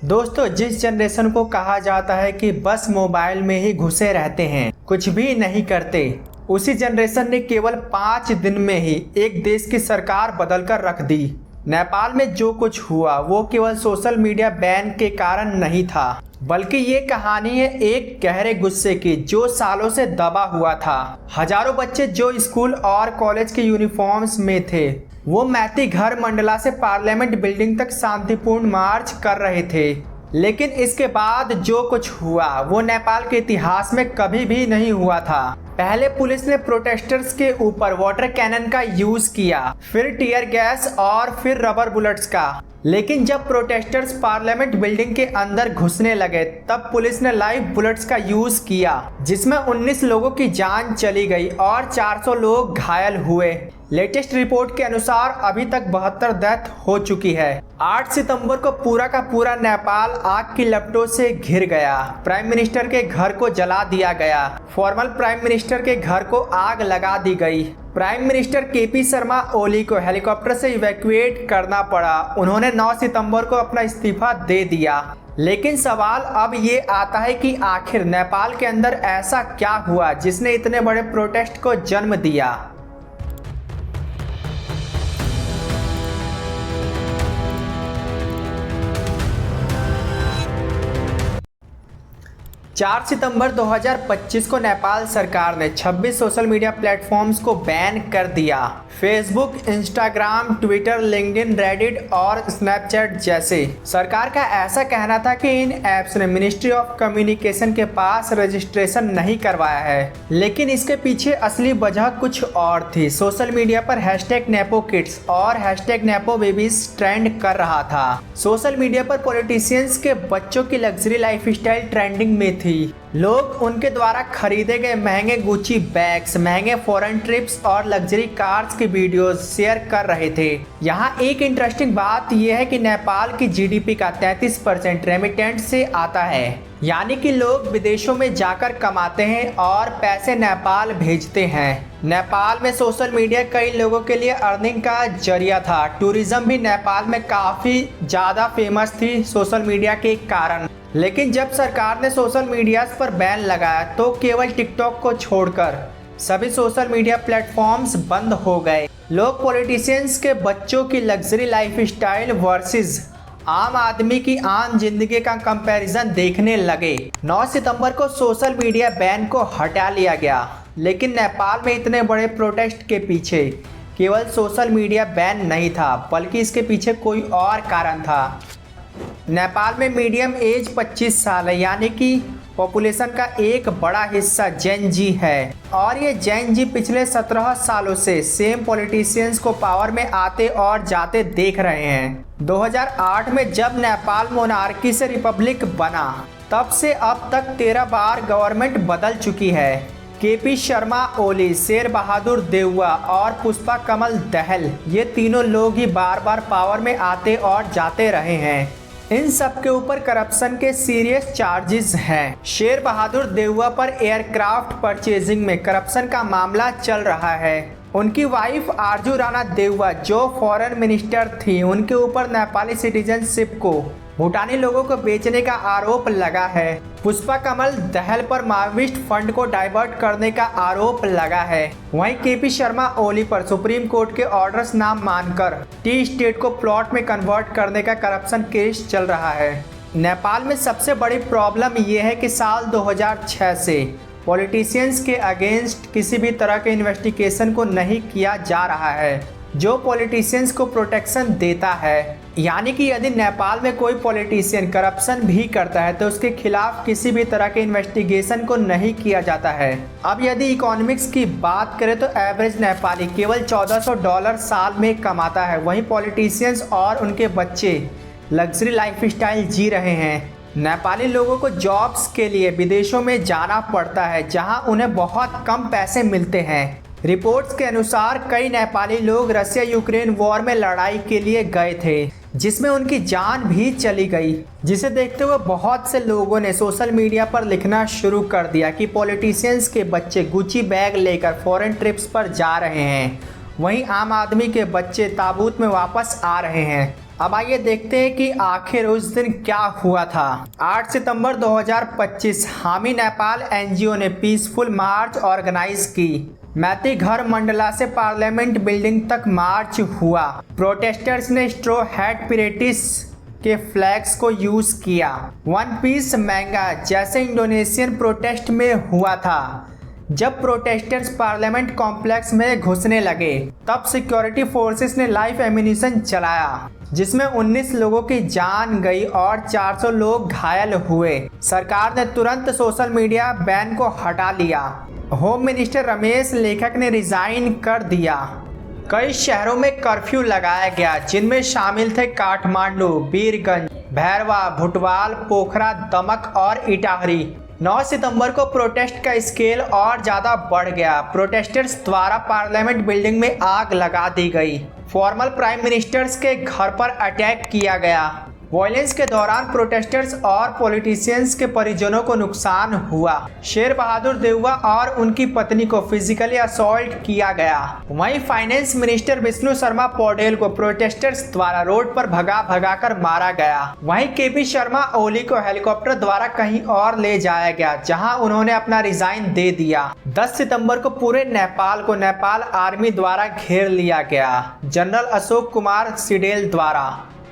दोस्तों, जिस जनरेशन को कहा जाता है कि बस मोबाइल में ही घुसे रहते हैं, कुछ भी नहीं करते, उसी जनरेशन ने केवल 5 दिन में ही एक देश की सरकार बदलकर रख दी। नेपाल में जो कुछ हुआ वो केवल सोशल मीडिया बैन के कारण नहीं था, बल्कि ये कहानी है एक गहरे गुस्से की जो सालों से दबा हुआ था। हजारों बच्चे जो स्कूल और कॉलेज के यूनिफॉर्म्स में थे, वो मैती घर मंडला से पार्लियामेंट बिल्डिंग तक शांतिपूर्ण मार्च कर रहे थे। लेकिन इसके बाद जो कुछ हुआ वो नेपाल के इतिहास में कभी भी नहीं हुआ था। पहले पुलिस ने प्रोटेस्टर्स के ऊपर वाटर कैनन का यूज किया, फिर टीयर गैस और फिर रबर बुलेट्स का। लेकिन जब प्रोटेस्टर्स पार्लियामेंट बिल्डिंग के अंदर घुसने लगे तब पुलिस ने लाइव बुलेट्स का यूज किया, जिसमें 19 लोगों की जान चली गई और 400 लोग घायल हुए। लेटेस्ट रिपोर्ट के अनुसार अभी तक 72 डेथ हो चुकी है। 8 सितंबर को पूरा का पूरा नेपाल आग की लपटों से घिर गया। प्राइम मिनिस्टर के घर को जला दिया गया। फॉर्मल प्राइम मिनिस्टर के घर को आग लगा दी गई। Prime minister KP Sharma Oli को हेलीकॉप्टर से इवैक्यूएट करना पड़ा। उन्होंने 9 सितंबर को अपना इस्तीफा दे दिया। लेकिन सवाल अब ये आता है कि आखिर नेपाल के अंदर ऐसा क्या हुआ जिसने इतने बड़े प्रोटेस्ट को जन्म दिया। 4 सितंबर 2025 को नेपाल सरकार ने 26 सोशल मीडिया प्लेटफॉर्म्स को बैन कर दिया। Facebook, Instagram, Twitter, LinkedIn, Reddit और स्नैपचैट जैसे। सरकार का ऐसा कहना था कि इन ऐप्स ने मिनिस्ट्री ऑफ कम्युनिकेशन के पास रजिस्ट्रेशन नहीं करवाया है। लेकिन इसके पीछे असली वजह कुछ और थी। सोशल मीडिया पर #नेपोकिड्स और #नेपोबेबीज ट्रेंड कर रहा था। सोशल मीडिया पर पॉलिटिशियंस के बच्चों की लग्जरी लाइफस्टाइल ट्रेंडिंग में थी। लोग उनके द्वारा खरीदे गए महंगे गुची बैग्स, महंगे फॉरेन ट्रिप्स और लग्जरी कार्स की वीडियोस शेयर कर रहे थे। यहाँ एक इंटरेस्टिंग बात यह है कि नेपाल की जीडीपी का 33% रेमिटेंट से आता है, यानी कि लोग विदेशों में जाकर कमाते हैं और पैसे नेपाल भेजते हैं। नेपाल में सोशल मीडिया कई लोगों के लिए अर्निंग का जरिया था। टूरिज्म भी नेपाल में काफ़ी ज़्यादा फेमस थी सोशल मीडिया के कारण। लेकिन जब सरकार ने सोशल मीडिया पर बैन लगाया तो केवल टिकटॉक को छोड़कर सभी सोशल मीडिया प्लेटफॉर्म्स बंद हो गए। लोग पॉलिटिशियंस के बच्चों की लग्जरी लाइफस्टाइल वर्सेस आम आदमी की आम जिंदगी का कंपैरिजन देखने लगे। 9 सितंबर को सोशल मीडिया बैन को हटा लिया गया। लेकिन नेपाल में इतने बड़े प्रोटेस्ट के पीछे केवल सोशल मीडिया बैन नहीं था, बल्कि इसके पीछे कोई और कारण था। नेपाल में मीडियम एज 25 साल है, यानी कि पॉपुलेशन का एक बड़ा हिस्सा जेन जी है। और ये जेन जी पिछले 17 सालों से सेम पॉलिटिशियंस को पावर में आते और जाते देख रहे हैं। 2008 में जब नेपाल मोनार्की से रिपब्लिक बना, तब से अब तक 13 बार गवर्नमेंट बदल चुकी है। केपी शर्मा ओली, शेर बहादुर देउवा और पुष्पा कमल दहल, ये तीनों लोग ही बार बार पावर में आते और जाते रहे हैं। इन सब के ऊपर करप्शन के सीरियस चार्जेस हैं। शेर बहादुर देउवा पर एयरक्राफ्ट परचेजिंग में करप्शन का मामला चल रहा है। उनकी वाइफ आरजू राणा देउवा, जो फॉरेन मिनिस्टर थी, उनके ऊपर नेपाली सिटीजनशिप को भूटानी लोगों को बेचने का आरोप लगा है। पुष्पा कमल दहल पर माओवादी फंड को डाइवर्ट करने का आरोप लगा है। वहीं केपी शर्मा ओली पर सुप्रीम कोर्ट के ऑर्डर्स ना मानकर टी स्टेट को प्लॉट में कन्वर्ट करने का करप्शन केस चल रहा है। नेपाल में सबसे बड़ी प्रॉब्लम यह है कि साल 2006 से पॉलिटिशियंस के अगेंस्ट किसी भी तरह के इन्वेस्टिगेशन को नहीं किया जा रहा है, जो पॉलिटिशियंस को प्रोटेक्शन देता है। यानी कि यदि नेपाल में कोई पॉलिटिशियन करप्शन भी करता है तो उसके खिलाफ किसी भी तरह के इन्वेस्टिगेशन को नहीं किया जाता है। अब यदि इकोनॉमिक्स की बात करें तो एवरेज नेपाली केवल $1400 साल में कमाता है। वहीं पॉलिटिशियंस और उनके बच्चे लग्जरी लाइफस्टाइल जी रहे हैं। नेपाली लोगों को जॉब्स के लिए विदेशों में जाना पड़ता है, जहां उन्हें बहुत कम पैसे मिलते हैं। रिपोर्ट्स के अनुसार कई नेपाली लोग रसिया यूक्रेन वॉर में लड़ाई के लिए गए थे, जिसमें उनकी जान भी चली गई। जिसे देखते हुए बहुत से लोगों ने सोशल मीडिया पर लिखना शुरू कर दिया कि पॉलिटिशियंस के बच्चे गुची बैग लेकर फॉरेन ट्रिप्स पर जा रहे हैं, वहीं आम आदमी के बच्चे ताबूत में वापस आ रहे हैं। अब आइए देखते हैं कि आखिर उस दिन क्या हुआ था। 8 सितंबर 2025 हामी नेपाल एनजीओ ने पीसफुल मार्च ऑर्गेनाइज की। मैतीघर मंडला से पार्लियामेंट बिल्डिंग तक मार्च हुआ। प्रोटेस्टर्स ने स्ट्रो हैट पिरेटिस के फ्लैग्स को यूज किया। वन पीस महंगा जैसे इंडोनेशियन प्रोटेस्ट में हुआ था। जब प्रोटेस्टर्स पार्लियामेंट कॉम्प्लेक्स में घुसने लगे तब सिक्योरिटी फोर्सेस ने लाइव एम्यूनिशन चलाया, जिसमें 19 लोगों की जान गई और 400 लोग घायल हुए। सरकार ने तुरंत सोशल मीडिया बैन को हटा लिया। होम मिनिस्टर रमेश लेखक ने रिजाइन कर दिया। कई शहरों में कर्फ्यू लगाया गया, जिनमें शामिल थे काठमांडू, बीरगंज, भैरवा, भुटवाल, पोखरा, दमक और इटाहरी। 9 सितंबर को प्रोटेस्ट का स्केल और ज़्यादा बढ़ गया। प्रोटेस्टर्स द्वारा पार्लियामेंट बिल्डिंग में आग लगा दी गई। फॉर्मल प्राइम मिनिस्टर्स के घर पर अटैक किया गया। वायलेंस के दौरान प्रोटेस्टर्स और पॉलिटिशियंस के परिजनों को नुकसान हुआ। शेर बहादुर देउवा और उनकी पत्नी को फिजिकली असॉल्ट किया गया। वहीं फाइनेंस मिनिस्टर विष्णु शर्मा पौडेल को प्रोटेस्टर्स द्वारा रोड पर भगा कर मारा गया। वहीं केपी शर्मा ओली को हेलीकॉप्टर द्वारा कहीं और ले जाया गया, जहां उन्होंने अपना रिजाइन दे दिया। 10 सितंबर को पूरे नेपाल को नेपाल आर्मी द्वारा घेर लिया गया। जनरल अशोक कुमार सिडेल द्वारा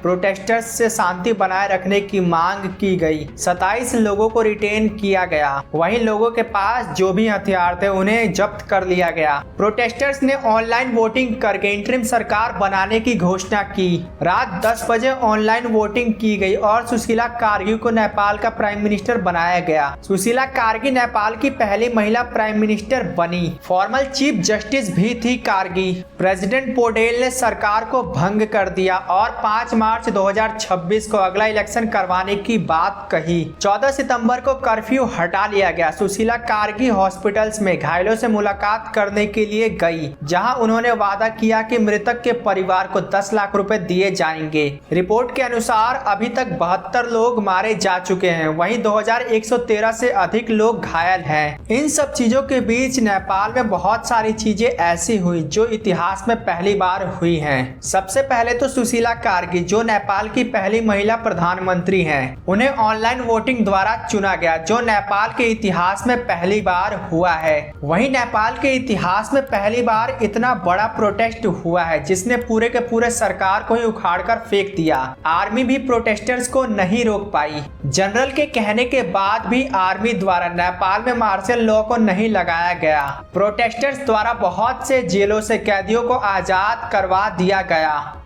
प्रोटेस्टर्स से शांति बनाए रखने की मांग की गई। 27 लोगों को रिटेन किया गया। वहीं लोगों के पास जो भी हथियार थे उन्हें जब्त कर लिया गया। प्रोटेस्टर्स ने ऑनलाइन वोटिंग करके इंटरिम सरकार बनाने की घोषणा की। रात 10 बजे ऑनलाइन वोटिंग की गई और सुशीला कार्गी को नेपाल का प्राइम मिनिस्टर बनाया गया। सुशीला कार्गी नेपाल की पहली महिला प्राइम मिनिस्टर बनी। फॉर्मल चीफ जस्टिस भी थी कार्गी। प्रेसिडेंट पौडेल ने सरकार को भंग कर दिया और 5 मार्च 2026 को अगला इलेक्शन करवाने की बात कही। 14 सितंबर को कर्फ्यू हटा लिया गया। सुशीला कार्गी हॉस्पिटल्स में घायलों से मुलाकात करने के लिए गई, जहां उन्होंने वादा किया कि मृतक के परिवार को 10 लाख रुपए दिए जाएंगे। रिपोर्ट के अनुसार अभी तक 72 लोग मारे जा चुके हैं। वहीं 2113 से अधिक लोग घायल हैं। इन सब चीजों के बीच नेपाल में बहुत सारी चीजें ऐसी हुई जो इतिहास में पहली बार हुई हैं। सबसे पहले तो सुशीला कार्गी, जो नेपाल की पहली महिला प्रधानमंत्री हैं, उन्हें ऑनलाइन वोटिंग द्वारा चुना गया, जो नेपाल के इतिहास में पहली बार हुआ है। वहीं नेपाल के इतिहास में पहली बार इतना बड़ा प्रोटेस्ट हुआ है, जिसने पूरे के पूरे सरकार को ही उखाड़कर फेंक दिया। आर्मी भी प्रोटेस्टर्स को नहीं रोक पाई। जनरल के कहने के बाद भी आर्मी द्वारा नेपाल में मार्शल लॉ को नहीं लगाया गया। प्रोटेस्टर्स द्वारा बहुत से जेलों से कैदियों को आजाद करवा दिया गया।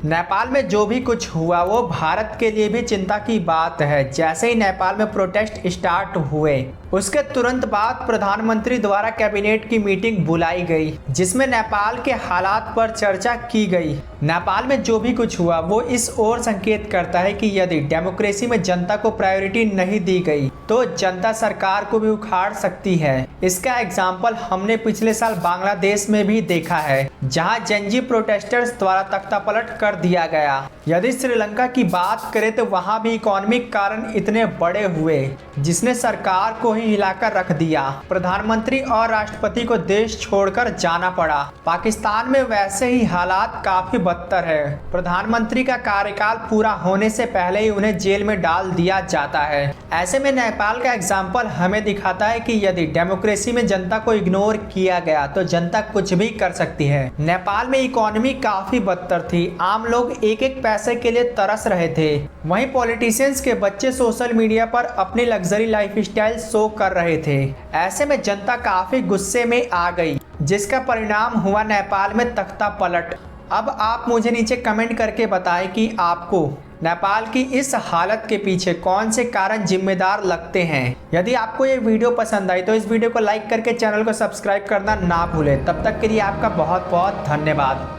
नेपाल में जो भी कुछ हुआ वो भारत के लिए भी चिंता की बात है। जैसे ही नेपाल में प्रोटेस्ट स्टार्ट हुए उसके तुरंत बाद प्रधानमंत्री द्वारा कैबिनेट की मीटिंग बुलाई गई, जिसमें नेपाल के हालात पर चर्चा की गई। नेपाल में जो भी कुछ हुआ वो इस ओर संकेत करता है कि यदि डेमोक्रेसी में जनता को प्रायोरिटी नहीं दी गई तो जनता सरकार को भी उखाड़ सकती है। इसका एग्जाम्पल हमने पिछले साल बांग्लादेश में भी देखा है, जहां जनजी प्रोटेस्टर्स द्वारा तख्तापलट कर दिया गया। यदि श्रीलंका की बात करें तो वहां भी इकोनॉमिक कारण इतने बड़े हुए जिसने सरकार को ही हिलाकर रख दिया। प्रधानमंत्री और राष्ट्रपति को देश छोड़कर जाना पड़ा। पाकिस्तान में वैसे ही हालात काफी बदतर है। प्रधानमंत्री का कार्यकाल पूरा होने से पहले ही उन्हें जेल में डाल दिया जाता है। ऐसे में नेपाल का एग्जाम्पल हमें दिखाता है कि यदि डेमोक्रेसी में जनता को इग्नोर किया गया तो जनता कुछ भी कर सकती है। नेपाल में इकोनॉमी काफी बदतर थी। आम लोग एक एक पैसे के लिए तरस रहे थे। वहीं पॉलिटिशियंस के बच्चे सोशल मीडिया पर अपनी लग्जरी लाइफस्टाइल शो कर रहे थे। ऐसे में जनता काफी गुस्से में आ गई, जिसका परिणाम हुआ नेपाल में तख्ता पलट। अब आप मुझे नीचे कमेंट करके बताएं कि आपको नेपाल की इस हालत के पीछे कौन से कारण जिम्मेदार लगते हैं। यदि आपको ये वीडियो पसंद आई तो इस वीडियो को लाइक करके चैनल को सब्सक्राइब करना ना भूलें। तब तक के लिए आपका बहुत बहुत धन्यवाद।